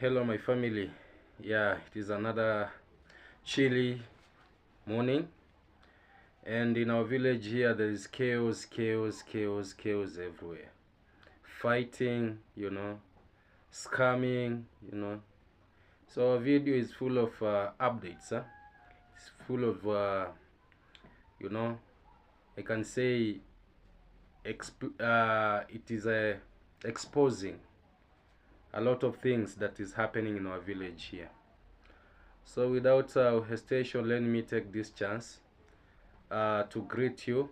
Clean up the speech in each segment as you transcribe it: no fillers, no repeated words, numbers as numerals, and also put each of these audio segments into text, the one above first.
Hello my family. Yeah, it is another chilly morning, and in our village here there is chaos everywhere. Fighting, scamming, so our video is full of updates. It's full of I can say it is exposing a lot of things that is happening in our village here. So without hesitation, let me take this chance to greet you.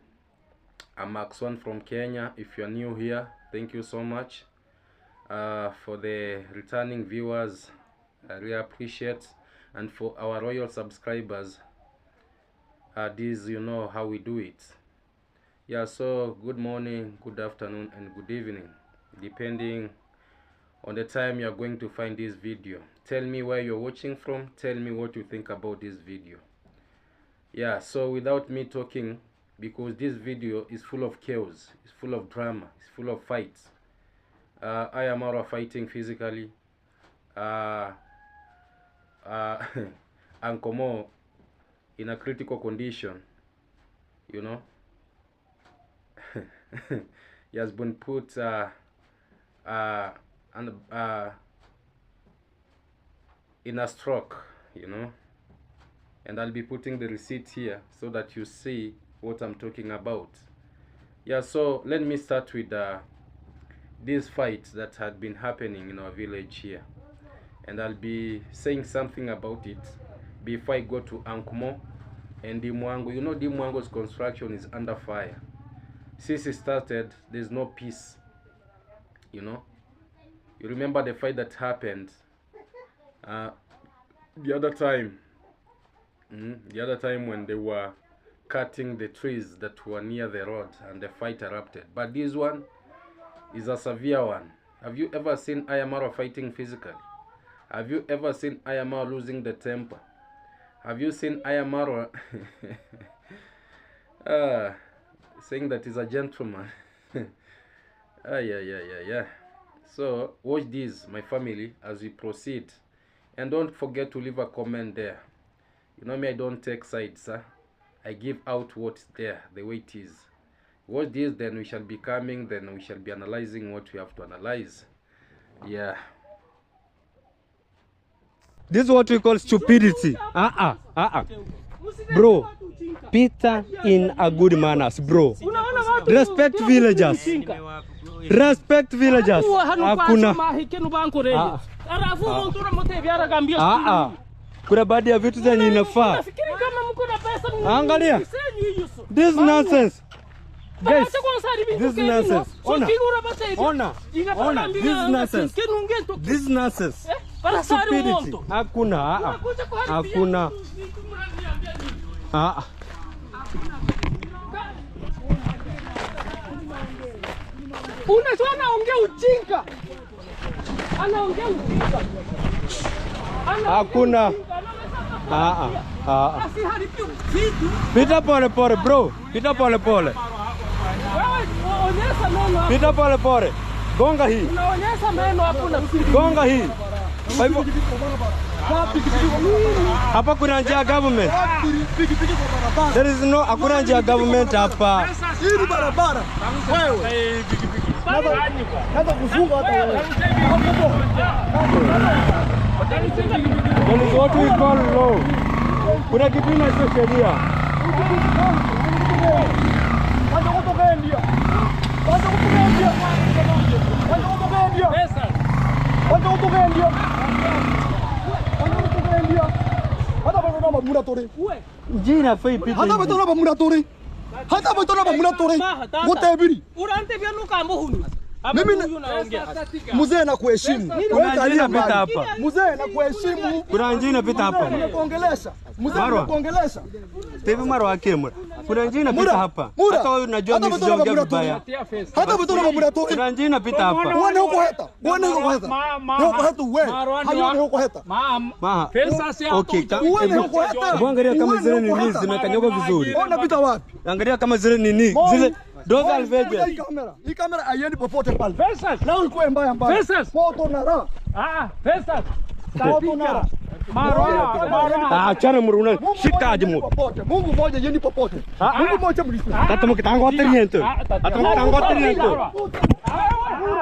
I'm Max1 from Kenya. If you're new here, thank you so much. For the returning viewers, I really appreciate, and for our royal subscribers, this you know how we do it. Yeah, so good morning, good afternoon, and good evening, depending on the time you're going to find this video. Tell me where you're watching from. Tell me what you think about this video. Yeah, so without me talking, because this video is full of chaos, it's full of drama, it's full of fights. I am Marwa fighting physically. Unclemo in a critical condition, he has been put in a stroke, and I'll be putting the receipt here so that you see what I'm talking about. Yeah, so let me start with these fights that had been happening in our village here, and I'll be saying something about it before I go to unclemo and Dimwango. Dimwango's construction is under fire. Since it started, there's no peace. You remember the fight that happened the other time when they were cutting the trees that were near the road and the fight erupted. But this one is a severe one. Have you ever seen Marwa fighting physically? Have you ever seen Marwa losing the temper? Have you seen Marwa saying that he's a gentleman? Yeah. So watch this, my family, as we proceed, and don't forget to leave a comment there. You know me, I don't take sides, I give out what's there, the way it is. Watch this, then we shall be coming, then we shall be analyzing what we have to analyze. Yeah, this is what we call stupidity. Bro, Peter in a good manners, bro. Respect villagers. Respect villagers. Hakuna. Kuna baadhi ya vitu zenye inafaa. Angalia. This nonsense. Guys, this nonsense. Ona. This nonsense. This nonsense. Stupidity. Hakuna. Hakuna. Anaongea ujinga. Anaongea ujinga. Hakuna. Pita pole pole bro. Pita pole pole. Pita pole pole. Gonga hii. Unaonyesha meno hakuna. Gonga hii. Kwa hivyo hapa kuna njia government. There is no hakuna njia government hapa. Hii barabara. Wewe. Hata kufunga hata wewe. That is what we call law. Kuna kitu inaitwa sheria. Wacha kutoka India. Wacha kutoka India. Wacha kutoka India. Wacha kutoka India. Wacha kutoka India. Hata bado na mura tori. Jina fai pita. Hata bado na mura tori. Hata bado na mura tori. Wote bili. Urante vya nuka mbohuni. Mimi mzee na kuheshimu. Kuna njia pita hapa. Mzee na kuheshimu. Kuna njia pita hapa. Unakuongelesha. Mzee unakuongelesha. Tevi Marwa akemura. Kuna njia pita hapa. Hata wewe unajua mimi sijaongea vibaya. Hata bado na mura tori. Kuna njia pita hapa. Uone huko heta. Uone huko heta. Huko heta wewe. Hayo huko heta. Pesa si hapo. Okay. Uone huko heta. Angalia kama zile nini zimekanyaga vizuri. Unapita wapi? Angalia kama zile nini. Those are veggies. Hii kamera haiendi popote pale. Faisal. Leo ikuwe mbaya mbaya. Faisal. Moto na raha. Faisal. Moto na raha. Marwa. Achana muruna. Shika aje mu. Mungu moja yendi popote. Mungu moja mlisi. Tata mo kitango triento. Tata mo kitango triento.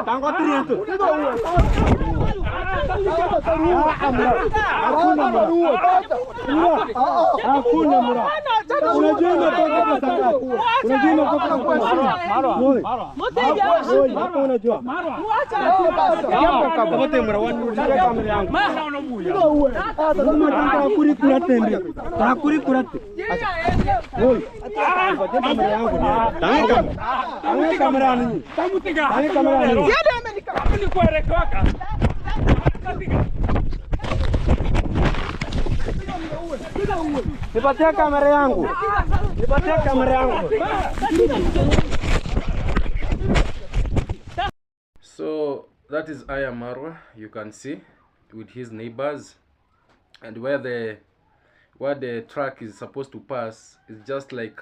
Tango triento. Hakuna mura. Unajua natoka pesa ngapi? Unajua natoka pesa ngapi? Marwa. Hapo unajua. Kabote mura wanu kamera yangu. Takuri kurate. Takuri kurate. Oi. Kabote kamera yangu. Tangi kamera ni. Tangi kamera ni. Ni kuerekoka. Nipatie kamera yangu. Nipatie kamera yangu. So that is Marwa, you can see, with his neighbors, and where the truck is supposed to pass is just like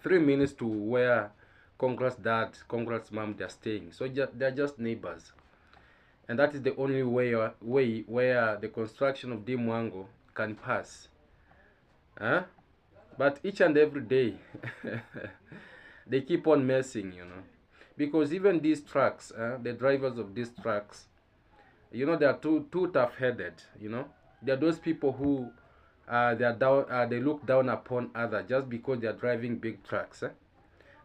3 minutes to where Congress dad, Congress mom, they're staying. So they're just neighbors, and that is the only way where the construction of Dimwango can pass. But each and every day they keep on messing, because even these trucks, the drivers of these trucks, they are too tough-headed. They are those people who they look down upon others just because they are driving big trucks.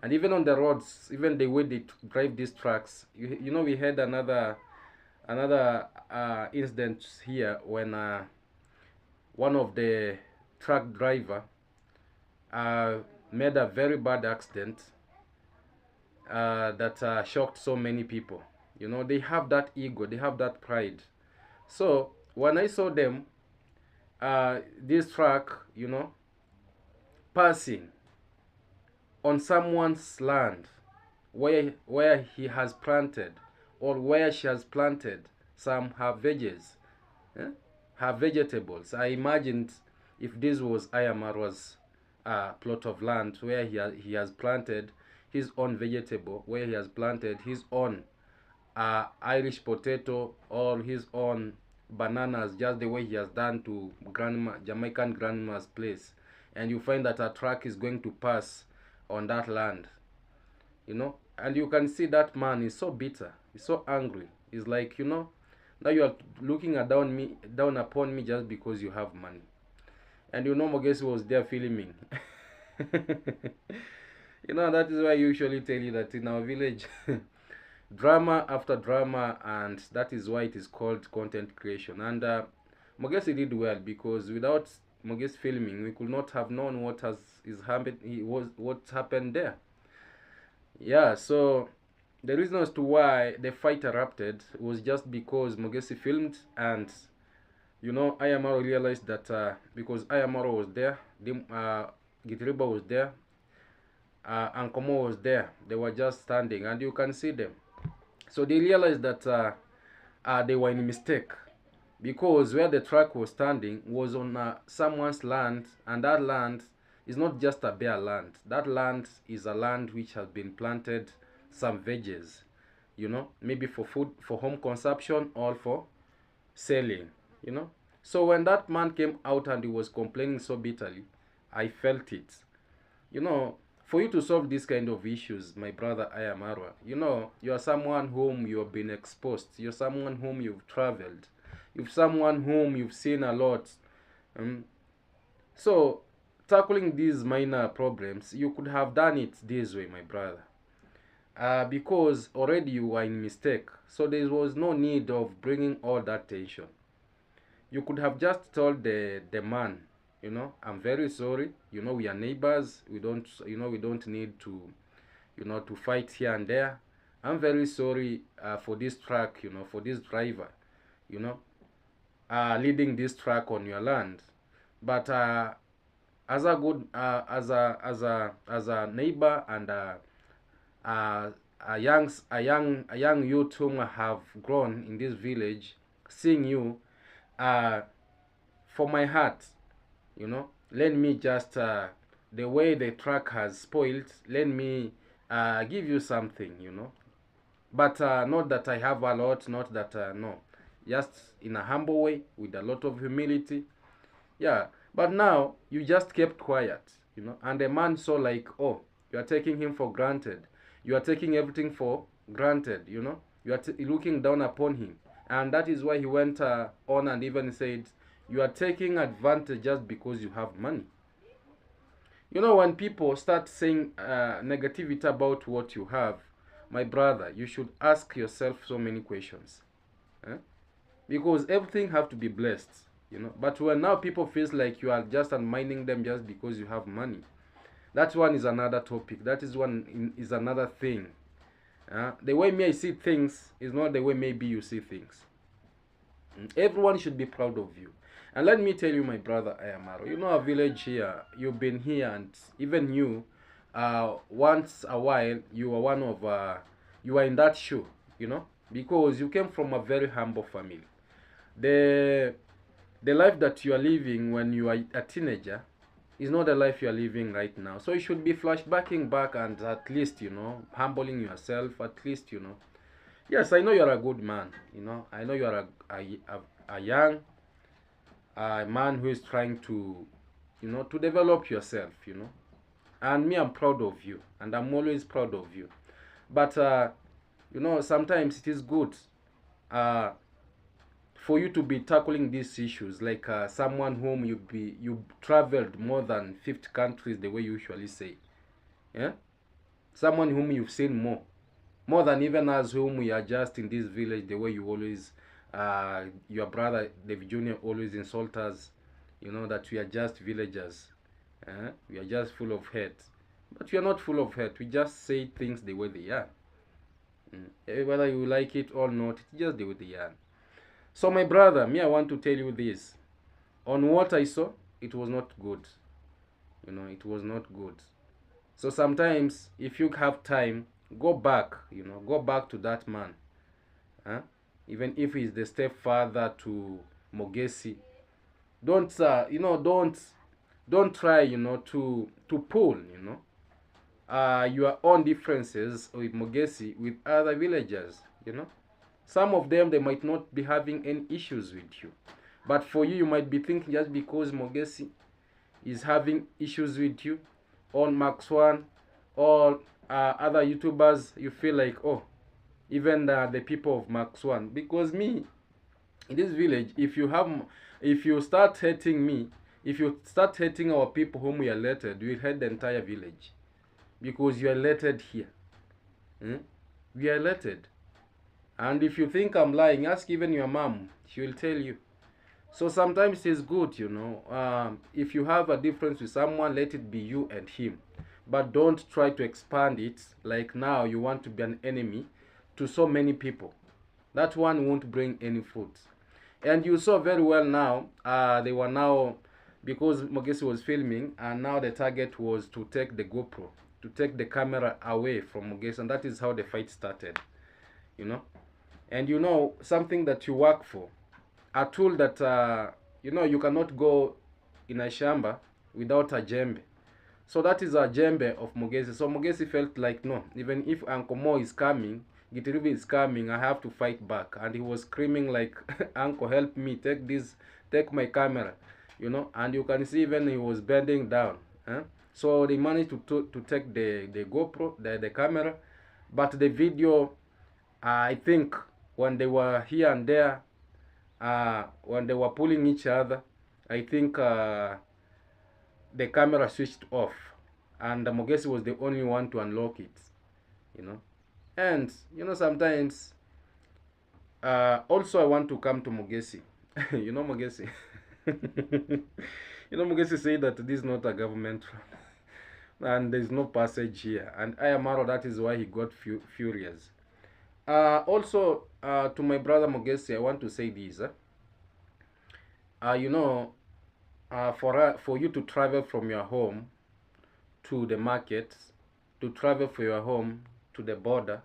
And even on the roads, even the way they drive these trucks, we had another incident here when one of the truck driver made a very bad accident that shocked so many people. They have that ego, they have that pride. So when I saw them, this truck, passing on someone's land where he has planted, or where she has planted some her veggies, her vegetables. I imagined if this was Marwa's plot of land where he has planted his own vegetable, where he has planted his own Irish potato or his own bananas, just the way he has done to Jamaican grandma's place, and you find that a truck is going to pass on that land, and you can see that man is so bitter, he's so angry. He's like, now you are looking down upon me just because you have money. And Mogesi was there filming. That is why I usually tell you that in our village drama after drama, and that is why it is called content creation. And Mogesi did well, because without Mogesi filming, we could not have known what happened there. Yeah, so the reason as to why the fight erupted was just because Mogesi filmed, and Ayamaro realized that because Ayamaro was there, Gitriba was there, Unclemo was there, they were just standing, and you can see them. So they realized that they were in a mistake, because where the truck was standing was on someone's land, and that land is not just a bare land. That land is a land which has been planted some veggies, maybe for food, for home consumption, or for selling, So when that man came out and he was complaining so bitterly, I felt it. For you to solve these kind of issues, my brother Marwa, you are someone whom you have been exposed. You're someone whom you've traveled. You're someone whom you've seen a lot. So tackling these minor problems, you could have done it this way, my brother. Because already you were in mistake. So there was no need of bringing all that tension. You could have just told the man, I'm very sorry, we are neighbors, we don't need to, to fight here and there. I'm very sorry for this truck, for this driver, leading this truck on your land. But as a good, as a neighbor, and a young youth whom I have grown in this village, seeing you, for my heart, let me just, the way the truck has spoiled, let me give you something, you know. But not that I have a lot, not that, no. Just in a humble way, with a lot of humility. Yeah, but now you just kept quiet, you know. And the man saw like, oh, you are taking him for granted. You are taking everything for granted, you know. You are looking down upon him. And that is why he went on and even said, you are taking advantage just because you have money. You know, when people start saying negativity about what you have, my brother, you should ask yourself so many questions. Eh? Because everything have to be blessed, you know. But when now people feels like you are just undermining them just because you have money, that one is another topic. That is is another thing. The way me I see things is not the way maybe you see things. Everyone should be proud of you. And let me tell you, my brother Ayamaro, you know our village here, you've been here, and even you, once a while, you are one of, you are in that shoe, you know, because you came from a very humble family. The, the life that you are living when you are a teenager is not the life you are living right now. So you should be flashbacking back and at least, you know, humbling yourself, at least, you know. Yes, I know you are a good man, you know. I know you are a young man who is trying to, you know, to develop yourself, you know. And me, I'm proud of you, and I'm always proud of you. But you know, sometimes it is good uh, for you to be tackling these issues, like someone whom you traveled more than 50 countries, the way you usually say. Yeah, someone whom you've seen more than even us whom we are just in this village, the way you always, your brother David Jr. always insult us, you know, that we are just villagers. We are just full of hate. But we are not full of hate. We just say things the way they are. Whether you like it or not, it's just the way they are. So my brother, me, I want to tell you this. On what I saw, it was not good. You know, it was not good. So sometimes, if you have time, go back, you know, go back to that man. Huh? Even if he's the stepfather to Mogesi. Don't, you know, don't try, you know, to pull, you know, your own differences with Mogesi with other villagers, you know. Some of them, they might not be having any issues with you. But for you, you might be thinking just because Mogesi is having issues with you, or Max One, or other YouTubers, you feel like, oh, even the people of Max One. Because me, in this village, if you start hating me, if you start hating our people whom we elected, we will hate the entire village. Because you are elected here. We are elected. And if you think I'm lying, ask even your mom. She will tell you. So sometimes it's good, you know. If you have a difference with someone, let it be you and him. But don't try to expand it like now you want to be an enemy to so many people. That one won't bring any fruit. And you saw very well now, they were now, because Mogesi was filming, and now the target was to take the GoPro, to take the camera away from Mogesi, and that is how the fight started, you know. And you know, something that you work for, a tool that, you know, you cannot go in a shamba without a jembe. So that is a jembe of Mogesi. So Mogesi felt like, no, even if unclemo is coming, Gitiribi is coming, I have to fight back. And he was screaming like, uncle, help me, take my camera, you know. And you can see even he was bending down. So they managed to take the GoPro, the camera. But the video, I think, when they were here and there, when they were pulling each other, I think the camera switched off, and Mogesi was the only one to unlock it, you know. And you know, sometimes also I want to come to Mogesi. You know Mogesi. You know Mogesi said that this is not a government and there is no passage here, and Ayamaro, that is why he got furious. Also, to my brother Mogesi, I want to say this. You know, for you to travel from your home to the market, to travel from your home to the border,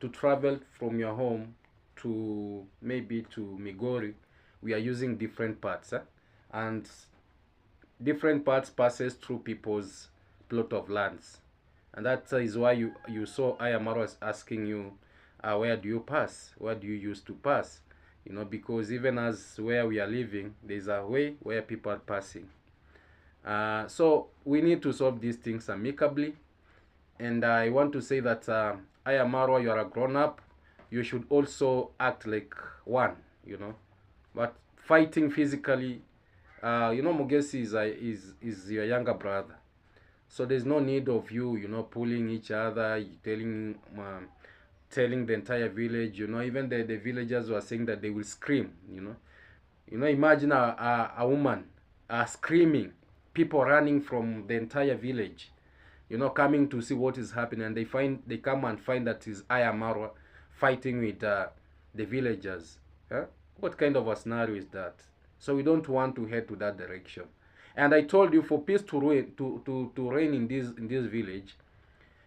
to travel from your home to maybe to Migori, we are using different parts, and different parts passes through people's plot of lands. And that is why you saw Marwa is asking you, where do you pass? Where do you used to pass? You know, because even as where we are living, there's a way where people are passing. So we need to solve these things amicably. And I want to say that Marwa, you are a grown-up. You should also act like one, you know. But fighting physically, you know, Mogesi is your younger brother. So there's no need of you, you know, pulling each other, telling the entire village, you know, even the villagers were saying that they will scream, you know. You know, imagine a woman screaming, people running from the entire village, you know, coming to see what is happening, and they come and find that is Marwa fighting with the villagers. Huh? What kind of a scenario is that? So we don't want to head to that direction. And I told you, for peace to reign in this village,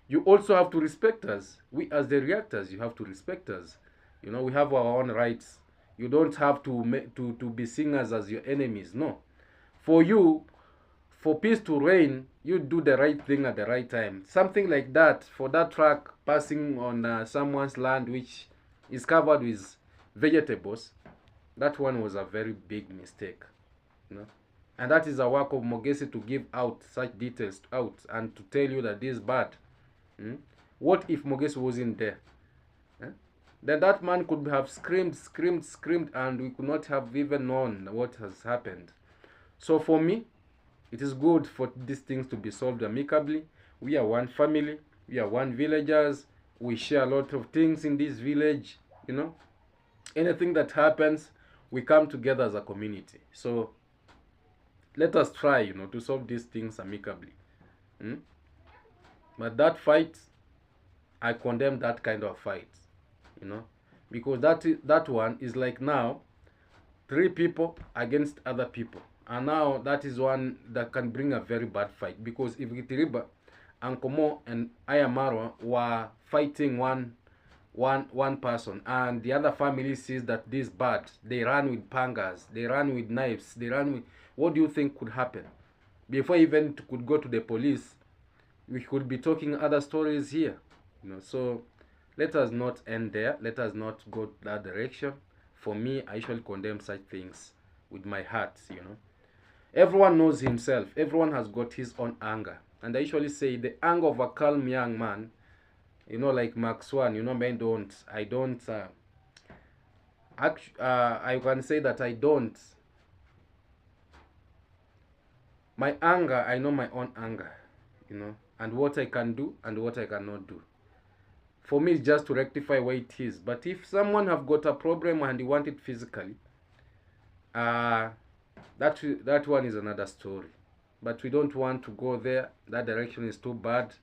you also have to respect us. We as the reactors, you have to respect us. You know, we have our own rights. You don't have to be seen as your enemies. No. For you, for peace to reign, you do the right thing at the right time. Something like that, for that truck passing on someone's land which is covered with vegetables, that one was a very big mistake. You know? And that is the work of Mogesi, to give out such details out and to tell you that this is bad. What if Mogesi wasn't there? Then that man could have screamed, and we could not have even known what has happened. So for me, it is good for these things to be solved amicably. We are one family. We are one villagers. We share a lot of things in this village. You know, anything that happens, we come together as a community. So let us try, you know, to solve these things amicably. But that fight, I condemn that kind of fight, you know, because that one is like now 3 people against other people, and now that is one that can bring a very bad fight. Because if Gitiriba, Unclemo, and Marwa were fighting one person, and the other family sees that this bad, they run with pangas, they run with knives, they run with, what do you think could happen? Before even could go to the police, we could be talking other stories here, you know. So let us not end there. Let us not go that direction. For me, I usually condemn such things with my heart, you know. Everyone knows himself. Everyone has got his own anger. And I usually say the anger of a calm young man, you know, like Mark Swan, you know, I can say that I don't. My anger, I know my own anger, you know, and what I can do and what I cannot do. For me, it's just to rectify where it is. But if someone have got a problem and he want it physically, that one is another story. But we don't want to go there. That direction is too bad.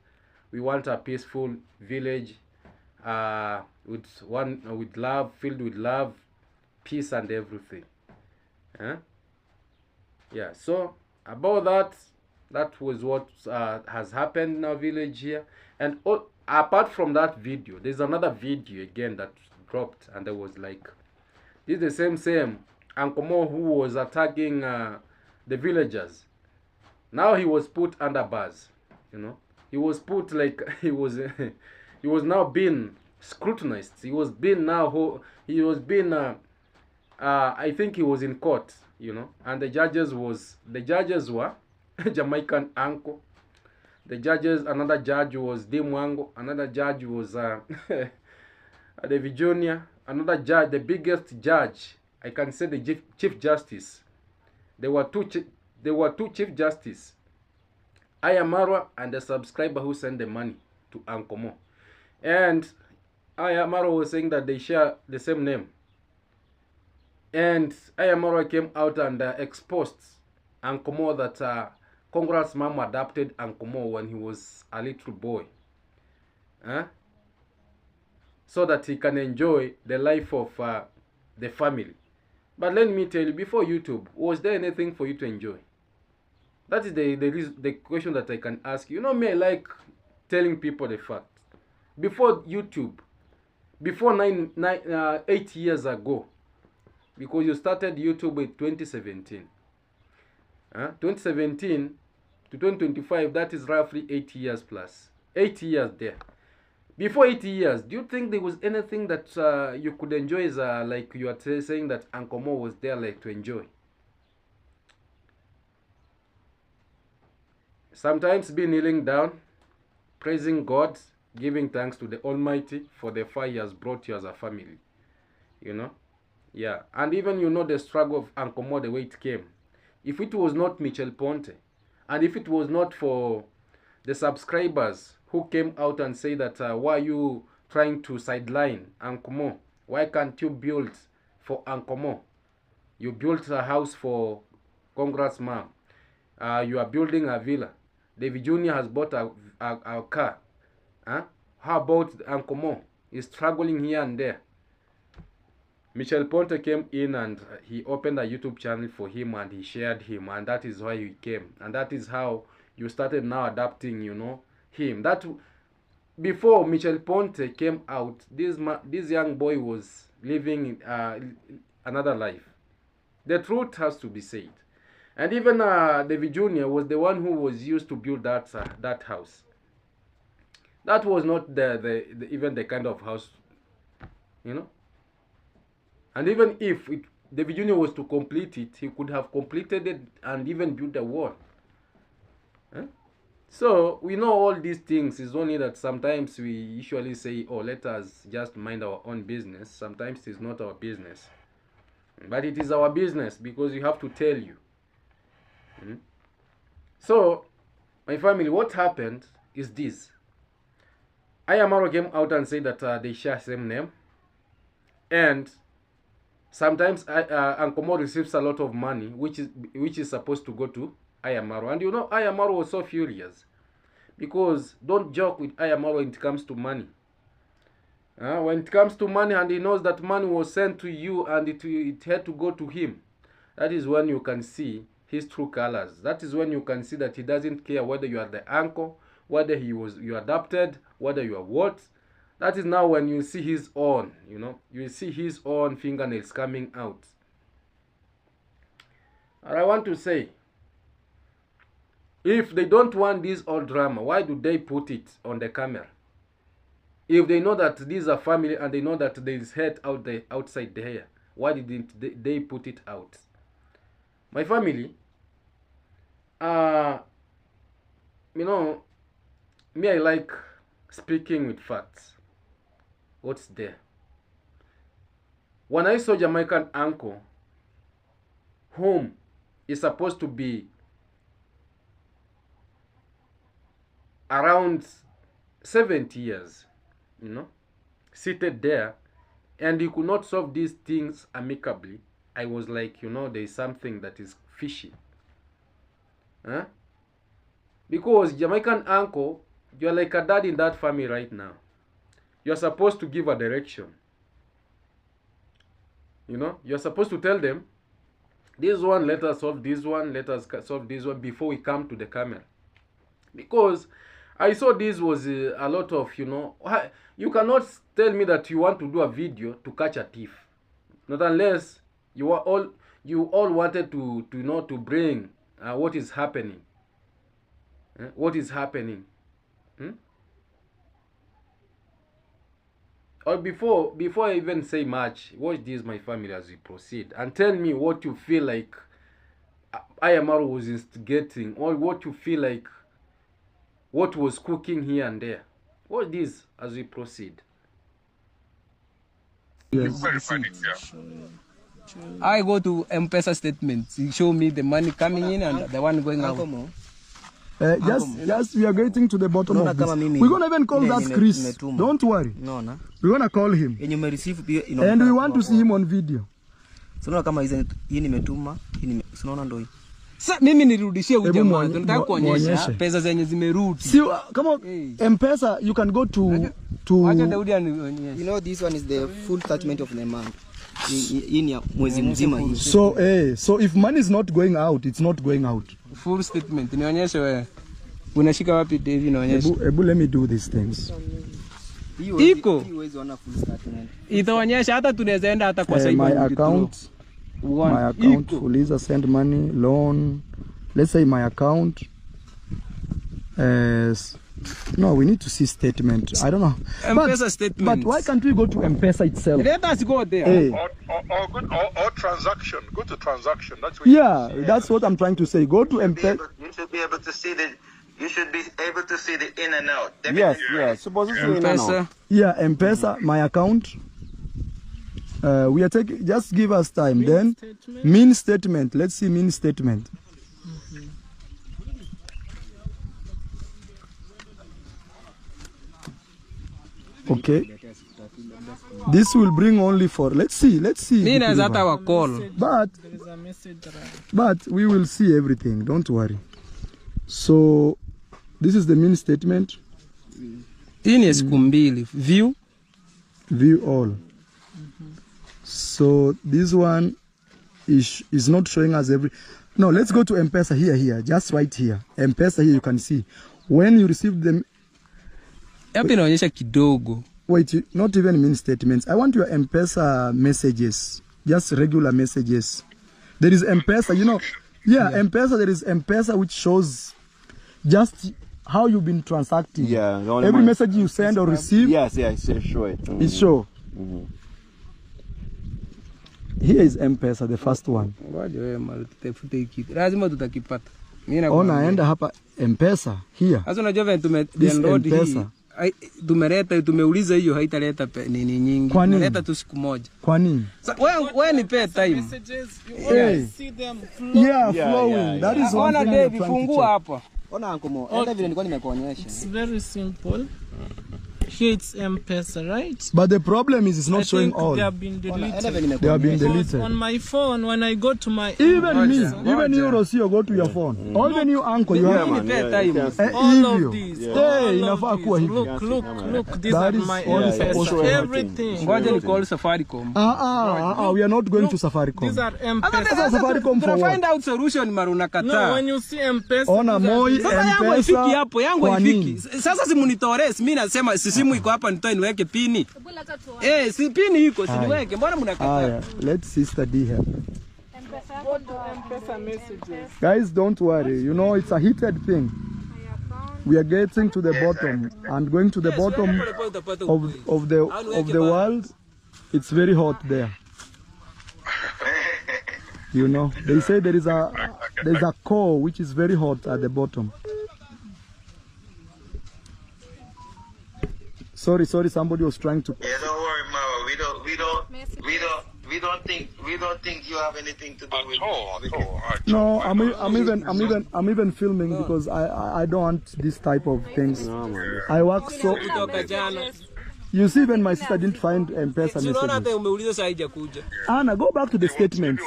We want a peaceful village, with love, filled with love, peace, and everything. Yeah. So about that was what has happened in our village here. And apart from that video, there's another video again that dropped, and there was like, this is the same unclemo who was attacking the villagers. Now he was put under bars, you know. He was put like he was now being scrutinized. He was being I think he was in court, you know, and the judges were Jamaican uncle. The judges, another judge was Dimwango, another judge was the Virginia, another judge, the biggest judge, I can say the Chief Justice. There were two Chief Justice, Marwa and the subscriber who sent the money to Unclemo. And Marwa was saying that they share the same name. And Marwa came out and exposed Unclemo that Congress mom adopted Unclemo when he was a little boy, so that he can enjoy the life of the family. But let me tell you, before YouTube, was there anything for you to enjoy? That is the question that I can ask you. You know me, I like telling people the fact. Before YouTube, before 8 years ago, because you started YouTube in 2017. 2017 to 2025, that is roughly 8 years plus. 8 years there. Before 8 years, do you think there was anything that you could enjoy as like you are saying that Uncle Mo was there like to enjoy? Sometimes be kneeling down, praising God, giving thanks to the Almighty for the far He has brought you as a family. You know? Yeah. And even you know the struggle of Uncle Mo, the way it came. If it was not Michel Ponte, and if it was not for the subscribers who came out and say that why are you trying to sideline Uncle Mo? Why can't you build for Uncle Mo? You built a house for Congrats mom. You are building a villa. David Jr. has bought a car. Huh? How about Uncle Mo? He's struggling here and there. Michel Ponte came in and he opened a YouTube channel for him and he shared him, and that is why he came. And that is how you started now adapting, you know, him. That before Michel Ponte came out, this young boy was living another life. The truth has to be said. And even David Jr. was the one who was used to build that house. That was not even the kind of house, you know. And even if David Jr. was to complete it, he could have completed it and even built a wall. Huh? So we know all these things. It's only that sometimes we usually say, oh, let us just mind our own business. Sometimes it's not our business. But it is our business because we have to tell you. So, my family, what happened is this. Ayamaro came out and said that they share same name. And sometimes Uncle Mo receives a lot of money, which is supposed to go to Ayamaro. And you know, Ayamaro was so furious. Because don't joke with Ayamaro when it comes to money. When it comes to money and he knows that money was sent to you and it had to go to him, that is when you can see his true colors. That is when you can see that he doesn't care whether you are the uncle, whether you adopted, whether you are what. That is now when you see his own, you know, you see his own fingernails coming out. And I want to say, if they don't want this old drama, why do they put it on the camera? If they know that these are family and they know that there is hate outside there, why didn't they put it out? My family, you know, me, I like speaking with facts. What's there? When I saw Jamaican uncle, whom is supposed to be around 70 years, you know, seated there, and he could not solve these things amicably, I was like, you know, there is something that is fishy. Huh? Because Jamaican uncle, you're like a dad in that family right now. You're supposed to give a direction. You know, you're supposed to tell them, this one, let us solve this one, let us solve this one before we come to the camera. Because I saw this was a lot of, you know, you cannot tell me that you want to do a video to catch a thief. Not unless you all wanted to you know, to bring what is happening. What is happening? Or before I even say much, watch this, my family, as we proceed, and tell me what you feel like Ayamaro was instigating, or what you feel like what was cooking here and there. Watch this as we proceed. Yes. I go to M-Pesa statements. You show me the money coming in and the one going out. Just we are getting to the bottom of this. We're gonna even call that Cries. Don't worry. No. We're gonna call him. And we want to see him on video. So kama hizi nimetuma, unaona ndio. Sasa mimi nirudishie huyu jamaa. Tunataka kuonyesha pesa zenye zimerudi. See, kama M-Pesa you can go to Acha Daudi anionyeshe. You know, this one is the full statement of the month. In ya mwezi mzima hii. So if money is not going out, it's not going out. Full statement. Nionyeshe wewe. Unashika wapi David nionyeshe? Ebu let me do these things. Iko. Itaonyesha hata tunaweza enda hata kwa side. My account. Fuliza send money, loan. Let's say my account. No, we need to see statement. I don't know. M-Pesa statement. But why can't we go to M-Pesa itself? Let us go there. Hey. Or transaction. Go to transaction. That's what Yeah, that's what I'm trying to say. Go to M-Pesa. You should be able to see the. You should be able to see the in and out. Yes, yes. Suppose it's in and out. M-Pesa. Yeah, M-Pesa, my account. We are taking. Just give us time. Then mean statement. Let's see mean statement. Okay. This will bring only for. Let's see. Mean as at our call. But we will see everything. Don't worry. So this is the mean statement. Hii ni siku mbili. View all. So this one is not showing us every. No, let's go to M-Pesa here. Just right here. M-Pesa here you can see. When you receive them. Hapa inaonyesha kidogo. Wait, not even mean statements. I want your M-Pesa messages. Just regular messages. There is M-Pesa, you know. Yeah, M-Pesa, there is M-Pesa which shows just how you've been transacting. Yeah. Every message you send or receive. Yes, it's sure. It's show. Here is M-Pesa, the first one. Ngoja wewe mali tutafute kitu. Lazima tutakipata. Mimi na naenda hapa M-Pesa here. Sasa unajua vile tumedownload hii. Tumeuliza hiyo haitaleta nini nyingi. Inaleta tu siku moja. Kwa nini? Wewe nipe time. Flowing. That is one thing. David, fungua hapa. Ona Ankomo, enda vile nilikuwa nimekuonyesha. It's very simple. Here it's M-Pesa, right? But the problem is it's not showing all. They have been deleted. They have been deleted. On my phone, when I go to my... Even you, Rosio, go to your phone. All the new uncle, you have... All of these. Look, these are my M-Pesa. Everything. Ngoja ni call Safaricom. We are not going to Safaricom. These are M-Pesa. Safaricom for what? Find out solution maruna kata. No, when you see M-Pesa... Ona moi M-Pesa. Yangu ifiki. Sasa simunitores, mimi nasema simu iko hapa nitoe niweke pini. Si pini iko siniweke. Mbona mnakataa? Let's see study here. Go to M-Pesa messages. Guys, don't worry. You know it's a heated thing. We are getting to the bottom and going to the bottom of the world. It's very hot there. You know, they say there's a core which is very hot at the bottom. Sorry, somebody was trying to. Yeah, don't worry, Marwa. We don't think you have anything to do with it. No, I'm even filming because I don't want this type of things. I work so. You see, when my sister didn't find M-Pesa messages. Anna, go back to the statements.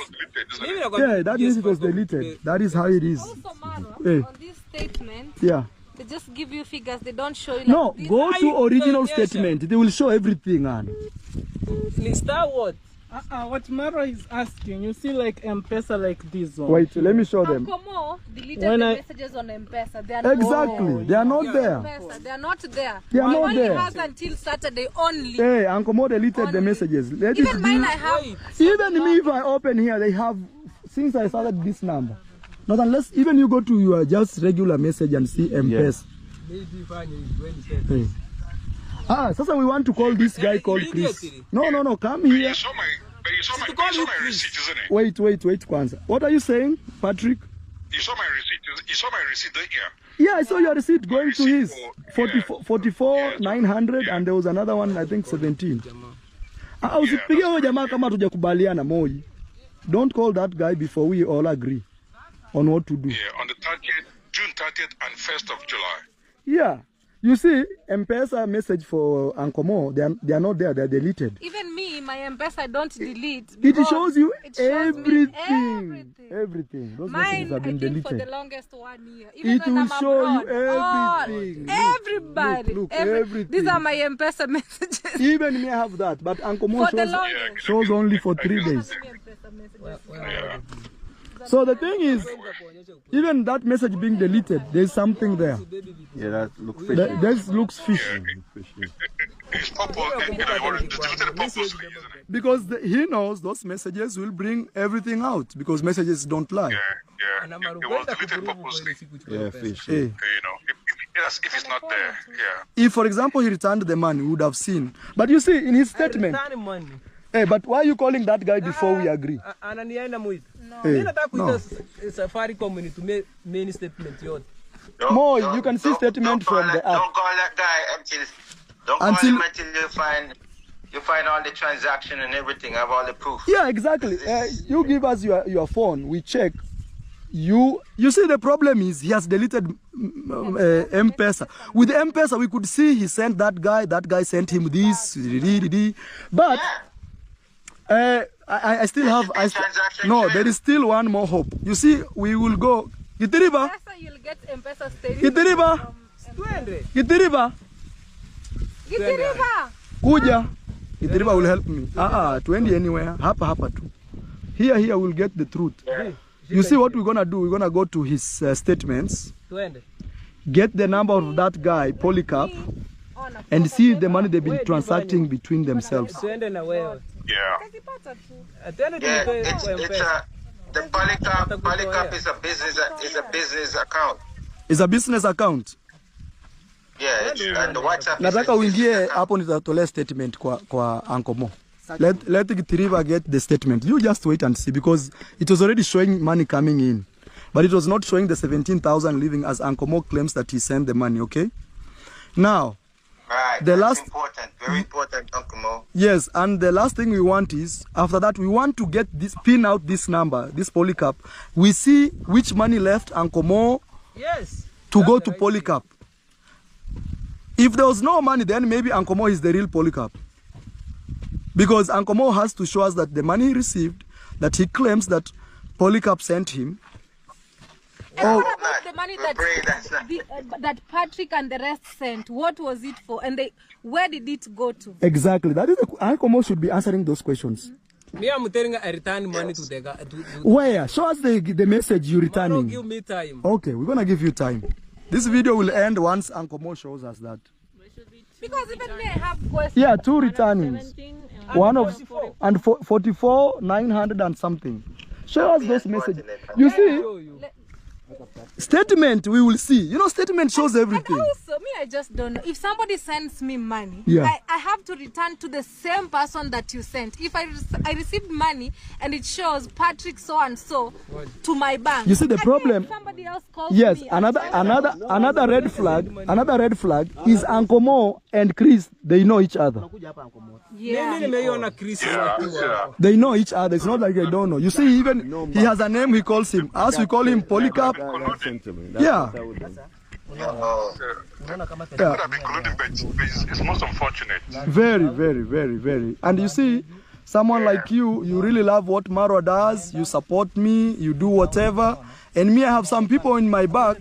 Yeah, that means it was deleted. That is how it is. Also, Marwa, on this statement. Yeah. They just give you figures, they don't show you like no, go to original statement. They will show everything, Anne. Star what? What Marwa is asking, you see like M-Pesa like this one. Wait, let me show them. Unclemo deleted the messages on M-Pesa. They are exactly, they are not there. They are not there. They are not there. Only has until Saturday only. Hey, Unclemo deleted the messages. Let even it mine be. I have. Even me, if I open here, they have, since I started this number. Not unless even you go to your just regular message and see M-Pesa. Hey. Sasa we want to call this guy called Cries. No, come here. You saw my receipt, isn't it? Wait, Kwanza. What are you saying, Patrick? You saw my receipt. You saw my receipt there. Yeah, I saw your receipt going to his 44 900 and there was another one I think 17. Usipigie huyo jamaa kama hatujakubaliana Moi. Don't call that guy before we all agree on what to do. Yeah, on the 30th, June 30th and 1st of July. Yeah. You see, M-Pesa message for Unclemo, they are not there, they are deleted. Even me, my M-Pesa don't delete. It shows you everything. Everything. Those mine, messages have been deleted. For the longest 1 year. Even it will show you everything. Everybody. Look, everything. These are my M-Pesa messages. Even me have that, but Unclemo shows only for 3 days. So the thing is, even that message being deleted, there's something there. Yeah, that looks fishy. That looks fishy. It's purposely, isn't it? Because he knows those messages will bring everything out, because messages don't lie. Yeah. It was deleted purposely. Yeah, fishy. Hey. You know, Yes, if it's not there, yeah. If, for example, he returned the money, we would have seen. But you see, in his statement. Money. Hey, but why are you calling that guy before we agree? Ananienda mwito. Hey, Mimi nataka no. kuita Safaricom nitumie main statement yote. Mo, you can see statement from the app. Don't call that guy until you find all the transaction and everything, have all the proof. Yeah, exactly. You give us your phone, we check. You see, the problem is he has deleted M-Pesa. With M-Pesa, we could see he sent that guy sent him this, but I still have. No, there is still one more hope. You see, we will go. Gitiriba. You'll get M-Pesa statement. Gitiriba. Gitiriba. Gitiriba. Kuja. Gitiriba will help me. Tuendi anywhere. Hapa tu. Here we'll get the truth. You see what we're gonna do? We're gonna go to his statements. Get the number of that guy, Polycarp, and see the money they've been transacting between themselves. Yeah. The Polycarp is a business account. It's a business account. Yeah, and the WhatsApp. Nataka uingie hapo nitatolea statement kwa Uncle Mo. Let Gitiriba get the statement. You just wait and see, because it was already showing money coming in, but it was not showing the 17,000 leaving, as Uncle Mo claims that he sent the money. Okay. Now, the last very important, Uncle Mo. Yes, and the last thing we want is, after that, we want to get this, pin out this number, this Polycarp. We see which money left Uncle Mo to go to Polycarp. If there was no money, then maybe Uncle Mo is the real Polycarp. Because Uncle Mo has to show us that the money he received, that he claims that Polycarp sent him. And what about the money that Patrick and the rest sent? What was it for? And where did it go to? Exactly. That is Uncle Mo should be answering those questions. Me, I'm telling I return money to the guy. Where? Show us the message you're returning. Give me time. Okay, we're gonna give you time. This video will end once Uncle Mo shows us that. Because even me, I have questions. Yeah, 2 returnings. One of 44, 900 and something. Show us those messages. You see, statement we will see. You know, statement shows everything. And also, me, I just don't know. If somebody sends me money, yeah, I have to return to the same person that you sent. If I received money and it shows Patrick so and so to my bank. You see the problem. Somebody else calls yes, me. another red flag. Another red flag is Uncle Mo and Cries. They know each other. Yeah. They know each other. It's not like they don't know. You see, even he has a name. He calls him. Us, we call him Polycarp. Yeah. It's most unfortunate. Very, very, very, very. And you see, someone like you really love what Marwa does. You support me. You do whatever. And me, I have some people in my back,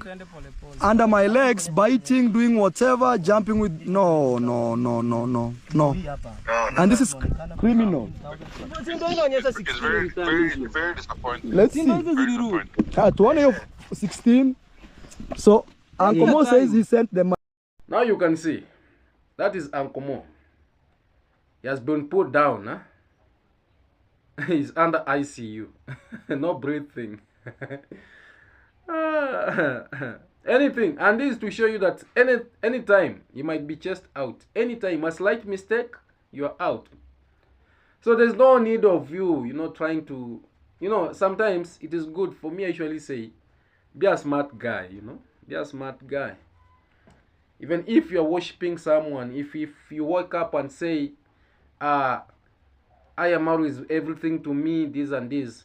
under my legs, biting, doing whatever, jumping with... No. And this is criminal. It's very, very disappointing. Let's see. At 16. So, Uncle Mo says he sent the money. Now you can see, that is Uncle Mo. He has been put down. Huh? He's under ICU. No breathing. Anything. And this is to show you that anytime you might be just out. Anytime, a slight mistake, you are out. So there's no need of you, trying to, sometimes it is good for me, I usually say, be a smart guy, be a smart guy. Even if you're worshiping someone, if you wake up and say, I am always everything to me, this and this,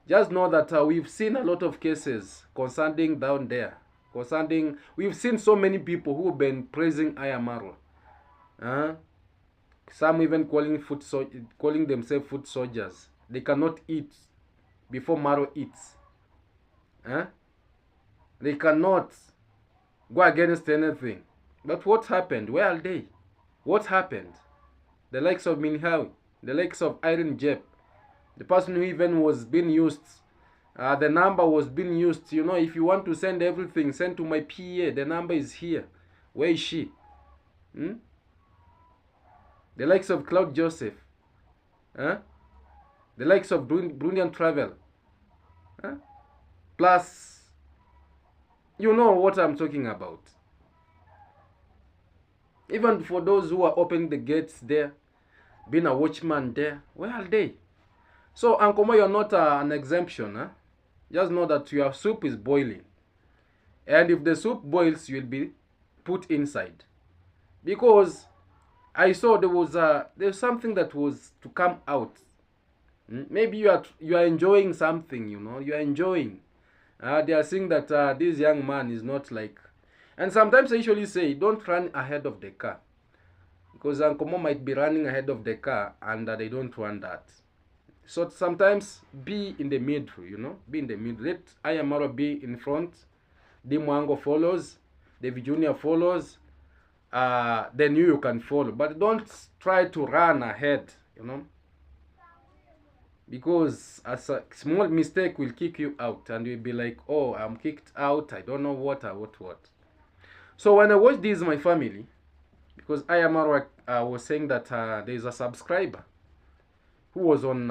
just know that we've seen a lot of cases concerning down there. We've seen so many people who've been praising Marwa. Some even calling themselves foot soldiers. They cannot eat before Marwa eats. They cannot go against anything. But what happened? Where are they? What happened? The likes of Minhawi, the likes of Iron Jep, the person who even was being used, the number was being used. If you want to send everything, send to my PA. The number is here. Where is she? The likes of Cloud Joseph. The likes of Brilliant Travel. Plus, you know what I'm talking about. Even for those who are opening the gates there, being a watchman there, where are they? So, unclemo, you're not an exemption. Huh? Just know that your soup is boiling. And if the soup boils, you'll be put inside. Because I saw there's something that was to come out. Maybe you are enjoying something, you know. You are enjoying. They are saying that this young man is not like... And sometimes I usually say, don't run ahead of the car. Because unclemo might be running ahead of the car and they don't want that. So sometimes be in the middle, you know. Be in the middle. Let Marwa be in front. D Mwango follows. David Jr. follows. Then you can follow. But don't try to run ahead, you know. Because as a small mistake will kick you out. And you'll be like, oh, I'm kicked out. I don't know what. So when I watch this, my family, because Marwa was saying that there is a subscriber who was on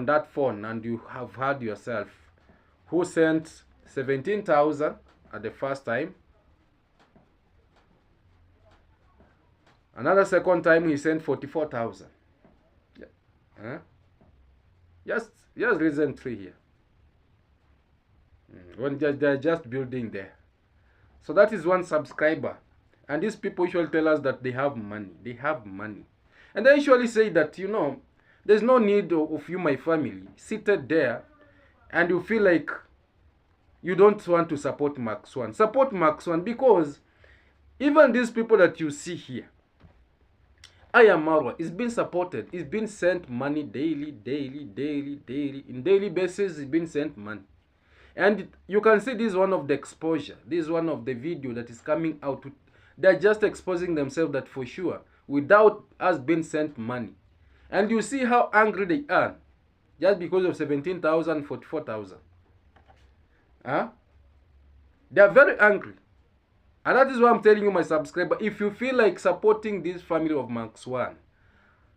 that phone, and you have heard yourself, who sent 17,000 at the first time. Another second time he sent 44,000. Yeah. Huh? Just recently here. When they're just building there. So that is one subscriber. And these people usually tell us that they have money. They have money. And they usually say that, you know, there's no need of you, my family, seated there, and you feel like you don't want to support Max One. Support Max One, because even these people that you see here, Marwa is being supported. It's being sent money daily. In daily basis, it's being sent money. And you can see this is one of the exposure. This is one of the video that is coming out. They're just exposing themselves that for sure, without us being sent money. And you see how angry they are. Just because of 17,000, 44,000. Huh? They are very angry. And that is why I'm telling you, my subscriber, if you feel like supporting this family of Max One,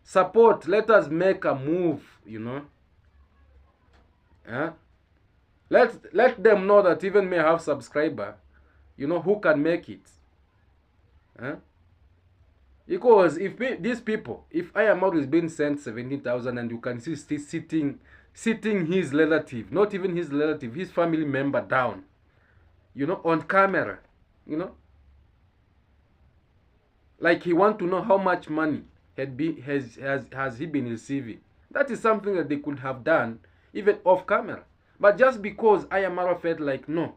support, let us make a move, you know. Huh? Let them know that even may have subscriber, you know, who can make it. Huh? Because if these people, if Marwa is being sent 17,000 and you can see still sitting his relative, not even his relative, his family member down, you know, on camera, you know, like he want to know how much money has he been receiving. That is something that they could have done even off camera. But just because Marwa felt like, no,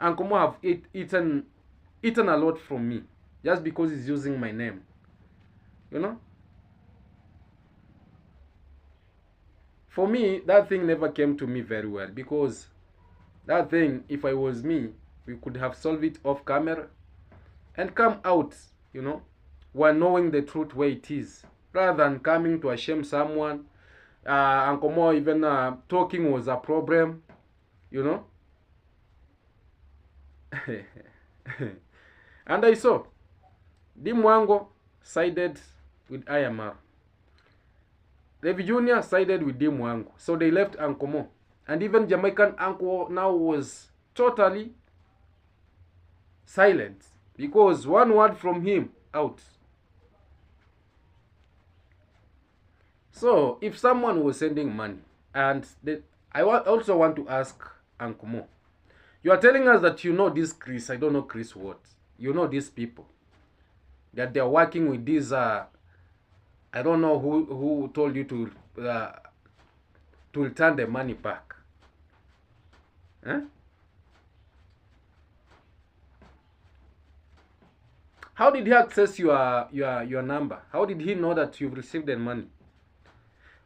unclemo have eaten a lot from me, just because he's using my name, you know. For me, that thing never came to me very well, because that thing, if I was me, we could have solved it off camera and come out, you know, while knowing the truth where it is, rather than coming to shame someone. Unclemo even talking was a problem, you know. And I saw D Mwango sided with Marwa. David Jr. sided with D Mwango. So they left unclemo. And even Jamaican uncle now was totally silent, because one word from him out. So if someone was sending money, and I also want to ask unclemo, you are telling us that you know this Cries, I don't know Cries what, you know these people, that they are working with these I don't know who told you to return the money back. Huh? How did he access your number? How did he know that you've received the money?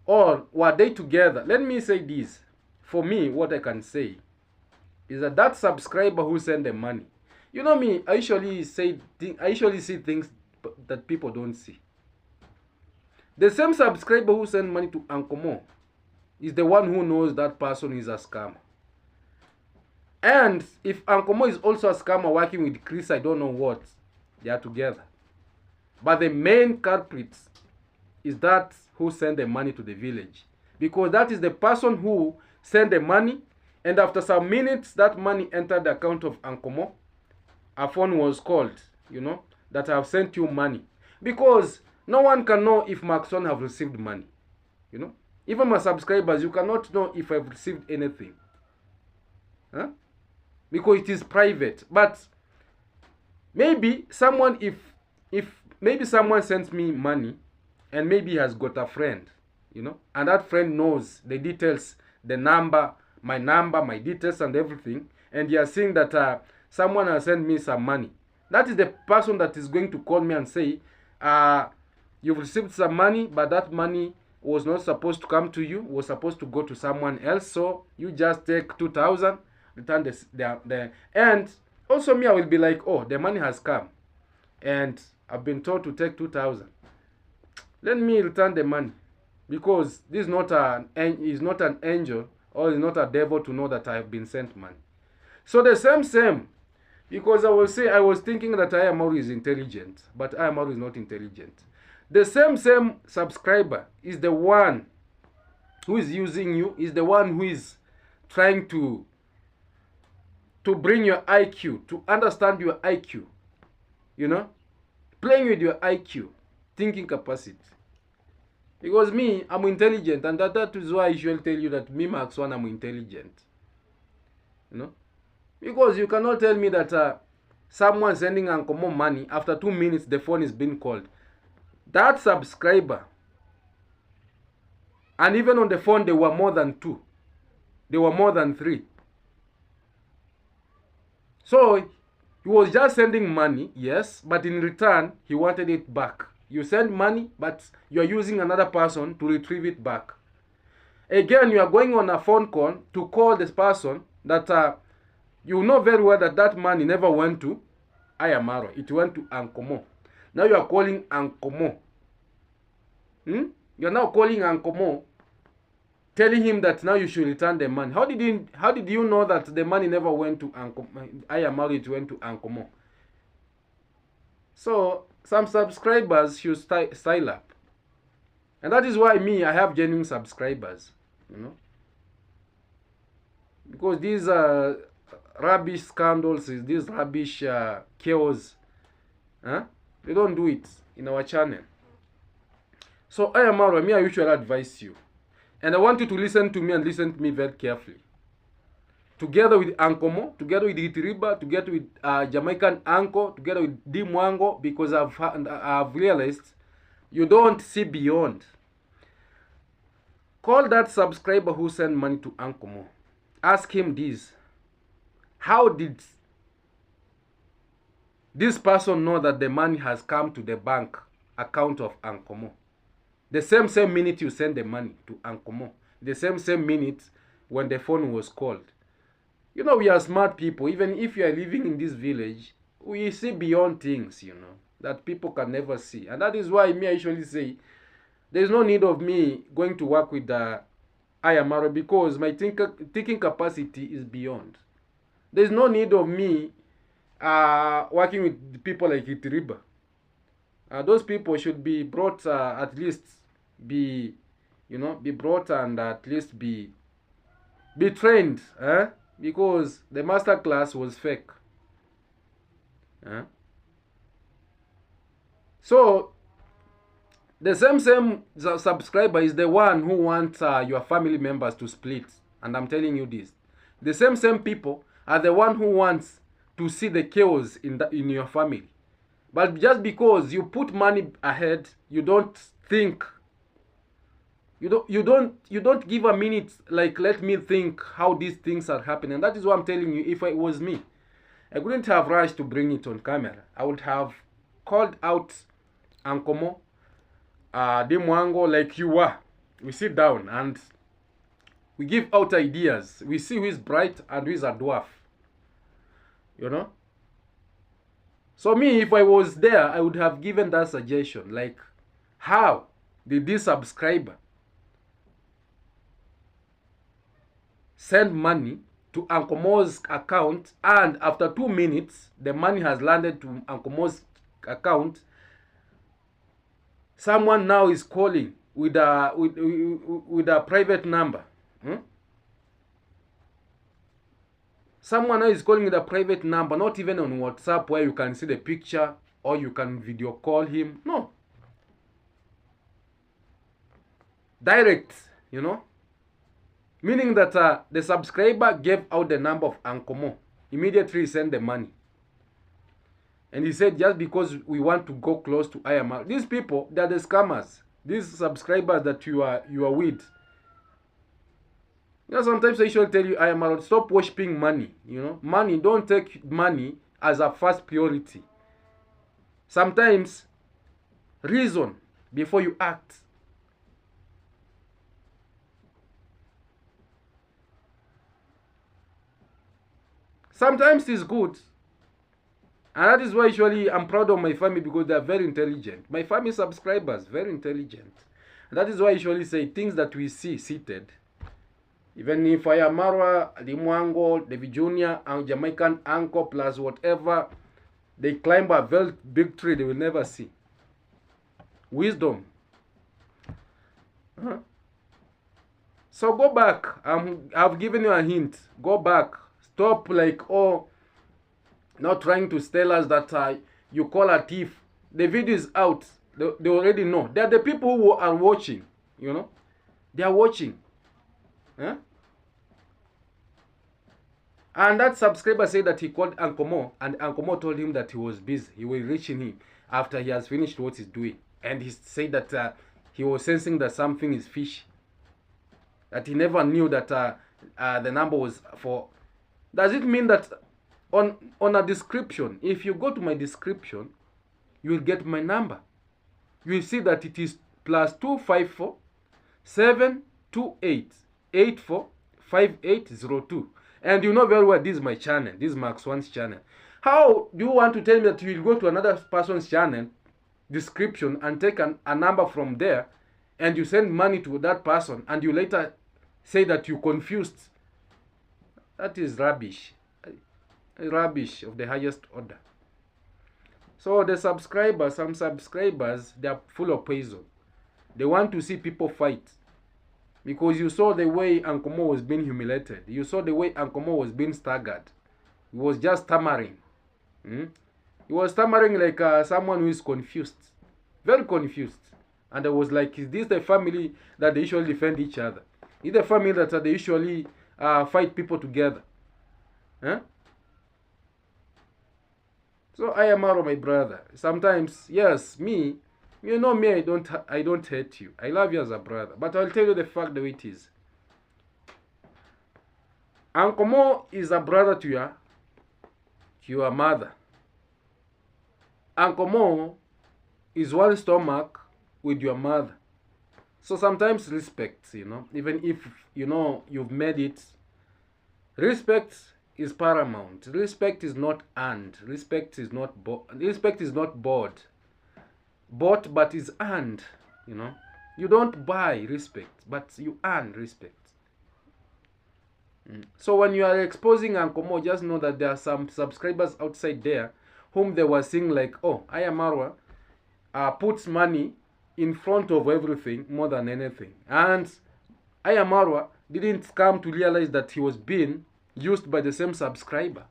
Or were they together? Let me say this. For me, what I can say is that subscriber who sent the money, you know me, I usually see things that people don't see. The same subscriber who sent money to unclemo is the one who knows that person is a scammer. And if unclemo is also a scammer working with Cries, I don't know what, they are together. But the main culprit is that who sent the money to the village, because that is the person who sent the money, and after some minutes that money entered the account of unclemo. A phone was called, you know, that I have sent you money. Because no one can know if Mark Swan have received money. You know, even my subscribers, you cannot know if I've received anything. Huh? Because it is private. But maybe someone, if maybe someone sends me money, and maybe he has got a friend, you know, and that friend knows the details, the number, my details and everything, and you are seeing that someone has sent me some money. That is the person that is going to call me and say, you've received some money, but that money was not supposed to come to you, was supposed to go to someone else, so you just take 2,000, return the and also me, I will be like, oh, the money has come, and I've been told to take 2,000. Let me return the money, because this is not an angel, or is not a devil to know that I have been sent money. So the same, because I was thinking that Ayamaru is intelligent, but Ayamaru is not intelligent. The same subscriber is the one who is using you, is the one who is trying to bring your IQ, to understand your IQ, you know, playing with your IQ, thinking capacity. Because me, I'm intelligent, and that is why I usually tell you that me, Max One, I'm intelligent. You know? Because you cannot tell me that someone sending unclemo money, after 2 minutes, the phone is being called. That subscriber, and even on the phone, they were more than 2. They were more than 3. So, he was just sending money, yes, but in return, he wanted it back. You send money, but you are using another person to retrieve it back. Again, you are going on a phone call to call this person that you know very well that that money never went to Ayamaru. It went to unclemo. Now you are calling unclemo. You are now calling unclemo, telling him that now you should return the money. How did you know that the money never went to Ayamaru? It went to unclemo. So some subscribers should style up, and that is why me, I have genuine subscribers, you know, because these rubbish scandals, these rubbish chaos, they don't do it in our channel. So Ayamaru, me, I usually advise you, and I want you to listen to me and listen to me very carefully. Together with unclemo, together with Itiriba, together with Jamaican uncle, together with D Mwango, because I've realized you don't see beyond. Call that subscriber who sent money to unclemo. Ask him this. How did this person know that the money has come to the bank account of unclemo? The same minute you send the money to unclemo. The same minute when the phone was called. You know, we are smart people. Even if you are living in this village, we see beyond things, you know, that people can never see. And that is why me, I usually say, there is no need of me going to work with Ayamaru, because my thinking capacity is beyond. There is no need of me working with people like Itiriba. Those people should be brought, at least be brought and at least be trained, because the master class was fake. So the same subscriber is the one who wants your family members to split, and I'm telling you this. The same people are the one who wants to see the chaos in your family. But just because you put money ahead, you don't think. You don't give a minute, like, let me think how these things are happening. And that is what I'm telling you. If it was me, I wouldn't have rushed to bring it on camera. I would have called out unclemo, D Mwango, like you were. We sit down and we give out ideas. We see who is bright and who is a dwarf. You know? So me, if I was there, I would have given that suggestion. Like, how did this subscriber send money to unclemo's account, and after 2 minutes, the money has landed to unclemo's account? Someone now is calling with a private number. Someone now is calling with a private number, not even on WhatsApp where you can see the picture or you can video call him. No. direct, you know, meaning that the subscriber gave out the number of unclemo. Immediately he sent the money. And he said, just because we want to go close to IMR, these people, they're the scammers. These subscribers that you are with. You know, sometimes I should tell you, IMR, stop worshipping money. You know, money, don't take money as a first priority. Sometimes, reason before you act. Sometimes it's good. And that is why usually I'm proud of my family, because they are very intelligent. My family subscribers, very intelligent. And that is why I usually say things that we see seated. Even if I am Marwa, the Mwango, the Junior, and Jamaican uncle plus whatever, they climb a very big tree they will never see. Wisdom. So go back. I've given you a hint. Go back. Stop like, oh, not trying to tell us that you call a thief. The video is out. They already know. They are the people who are watching. You know, they are watching. Huh? And that subscriber said that he called unclemo, and unclemo told him that he was busy. He will reach him after he has finished what he's doing. And he said that he was sensing that something is fishy. That he never knew that the number was for. Does it mean that on a description, if you go to my description, you will get my number. You will see that it is +254 728 84 5802. And you know very well this is my channel. This is Max One's channel. How do you want to tell me that you will go to another person's channel description and take a number from there, and you send money to that person, and you later say that you confused? That is rubbish. Rubbish of the highest order. So the subscribers, some subscribers, they are full of poison. They want to see people fight. Because you saw the way unclemo was being humiliated. You saw the way unclemo was being staggered. He was just stammering. He was stammering like someone who is confused. Very confused. And I was like, is this the family that they usually defend each other? Is the family that they usually fight people together? Huh? So I am Marwa, my brother. Sometimes, yes, me, you know me, I don't hate you. I love you as a brother. But I'll tell you the fact the way it is. Unclemo is a brother to your mother. Unclemo is one stomach with your mother. So sometimes respect, you know, even if, you know, you've made it, respect is paramount. Respect is not earned. Respect is not bought, but is earned. You know, you don't buy respect, but you earn respect. So when you are exposing unclemo, just know that there are some subscribers outside there whom they were seeing like, oh, I am Marwa, puts money in front of everything more than anything, and I am Marwa didn't come to realize that he was being used by the same subscriber.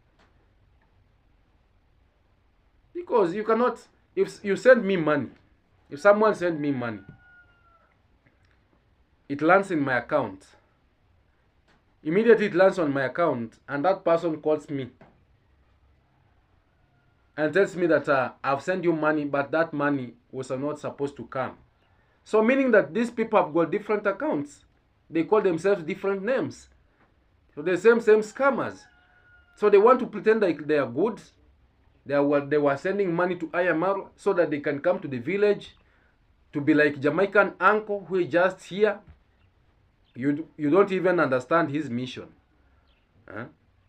Because you cannot, if you send me money, if someone send me money, it lands in my account. Immediately it lands on my account, and that person calls me and tells me that I've sent you money, but that money was not supposed to come. So meaning that these people have got different accounts. They call themselves different names. So the same scammers. So they want to pretend like they are good. They were sending money to IMR so that they can come to the village to be like Jamaican uncle who is just here. You don't even understand his mission.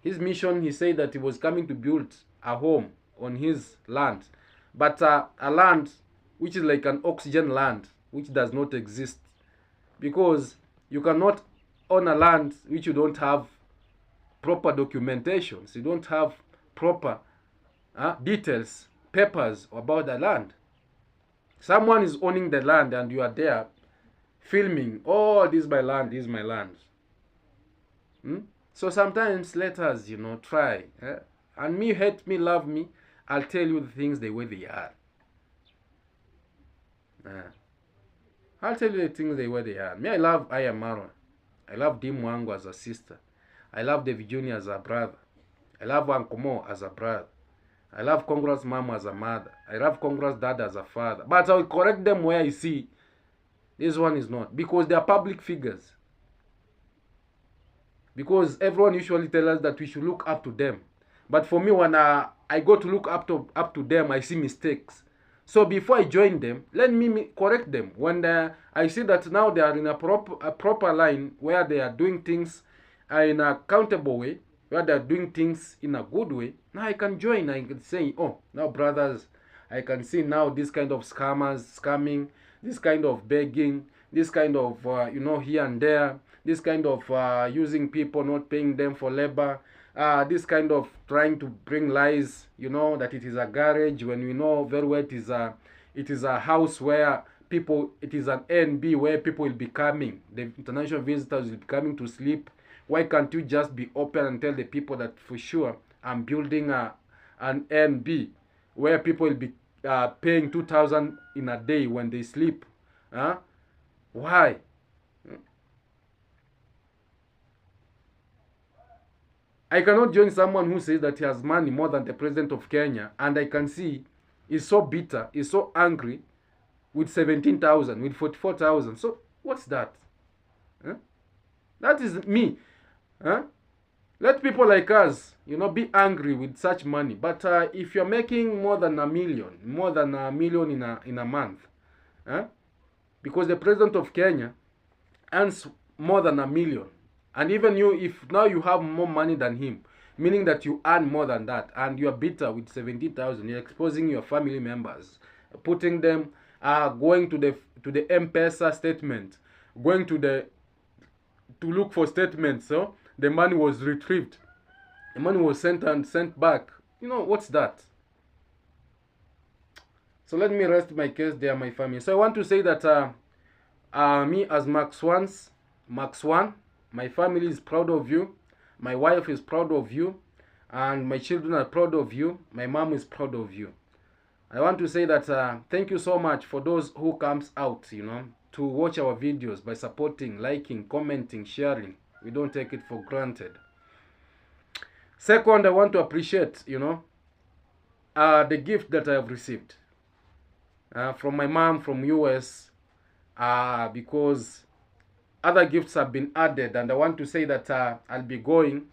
His mission, he said that he was coming to build a home on his land. But a land which is like an oxygen land, which does not exist. Because you cannot own a land which you don't have proper documentations. You don't have proper details, papers about the land. Someone is owning the land and you are there filming, oh, this is my land, this is my land. So sometimes let us, you know, try. And me, hate me, love me, I'll tell you the things the way they are. I'll tell you the things the way they are. Me, I love Marwa. I love Dim Wangu as a sister. I love David Jr. as a brother. I love unclemo as a brother. I love Congress mom as a mother. I love Congress dad as a father. But I will correct them where I see this one is not. Because they are public figures. Because everyone usually tells us that we should look up to them. But for me, when I go to look up to them, I see mistakes. So before I join them, let me correct them. When I see that now they are in a proper line where they are doing things in a accountable way, where they are doing things in a good way, now I can join. I can say, oh, now brothers, I can see now this kind of scamming, this kind of begging, this kind of, here and there, this kind of using people, not paying them for labor, this kind of trying to bring lies, that it is a garage when we know very well it is a house where people, it is an A&B where people will be coming. The international visitors will be coming to sleep. Why can't you just be open and tell the people that for sure I'm building an A&B where people will be paying 2,000 in a day when they sleep? Why? I cannot join someone who says that he has money more than the president of Kenya, and I can see he's so bitter, he's so angry with 17,000, with 44,000. So what's that? That is me. Let people like us, be angry with such money. But if you're making more than a million in a month, because the president of Kenya earns more than 1 million. And even you, if now you have more money than him, meaning that you earn more than that, and you are bitter with 17,000, you're exposing your family members, putting them, going to the M-Pesa statement, going to look for statements. So the money was retrieved, the money was sent back. What's that? So let me rest my case there, my family. So I want to say that me as Max One, my family is proud of you. My wife is proud of you. And my children are proud of you. My mom is proud of you. I want to say that thank you so much for those who comes out, to watch our videos by supporting, liking, commenting, sharing. We don't take it for granted. Second, I want to appreciate, the gift that I have received from my mom from US, because other gifts have been added, and I want to say that I'll be going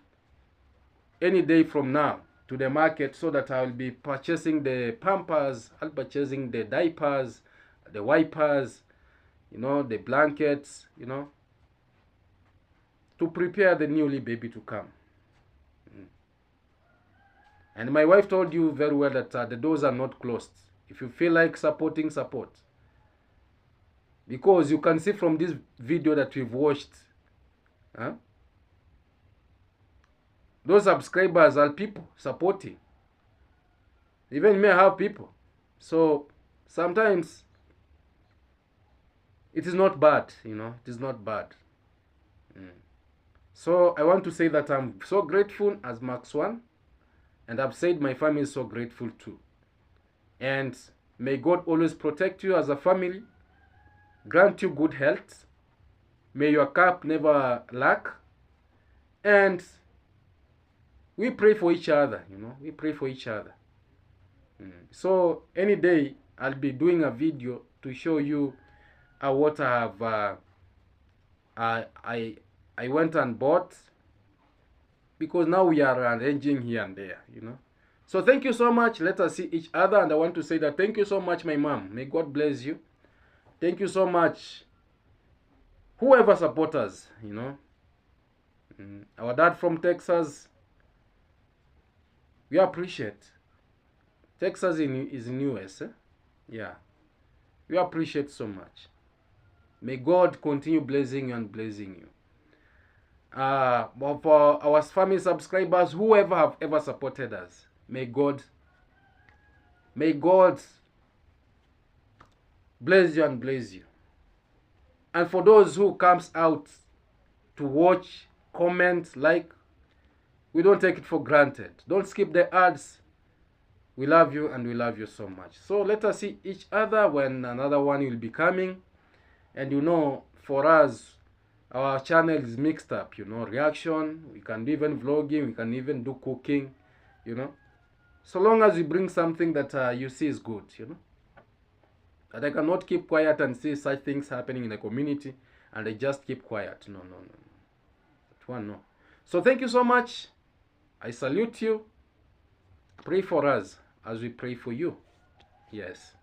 any day from now to the market, so that I will be purchasing the pampers, I'll be purchasing the diapers, the wipers, the blankets, to prepare the newly baby to come. And my wife told you very well that the doors are not closed. If you feel like supporting, support. Because you can see from this video that we've watched, those subscribers are people supporting. Even me, I have people. So sometimes it is not bad, it is not bad. So I want to say that I'm so grateful as Max One, and I've said my family is so grateful too. And may God always protect you as a family, grant you good health, may your cup never lack, and we pray for each other, we pray for each other. So any day I'll be doing a video to show you what I have I went and bought, because now we are arranging here and there, So thank you so much. Let us see each other. And I want to say that thank you so much, my mom. May God bless you. Thank you so much, whoever supports us, Our dad from Texas, we appreciate. Texas is in US, Yeah. We appreciate so much. May God continue blessing you and blessing you. For our family subscribers, whoever have ever supported us, may God bless you and bless you. And for those who comes out to watch, comment, like, we don't take it for granted. Don't skip the ads. We love you, and we love you so much. So let us see each other when another one will be coming. And you know, for us, our channel is mixed up, you know, reaction, we can do even vlogging, we can even do cooking, you know. So long as we bring something that you see is good, you know. That I cannot keep quiet and see such things happening in the community and I just keep quiet. No. That one, no. So thank you so much. I salute you. Pray for us as we pray for you. Yes.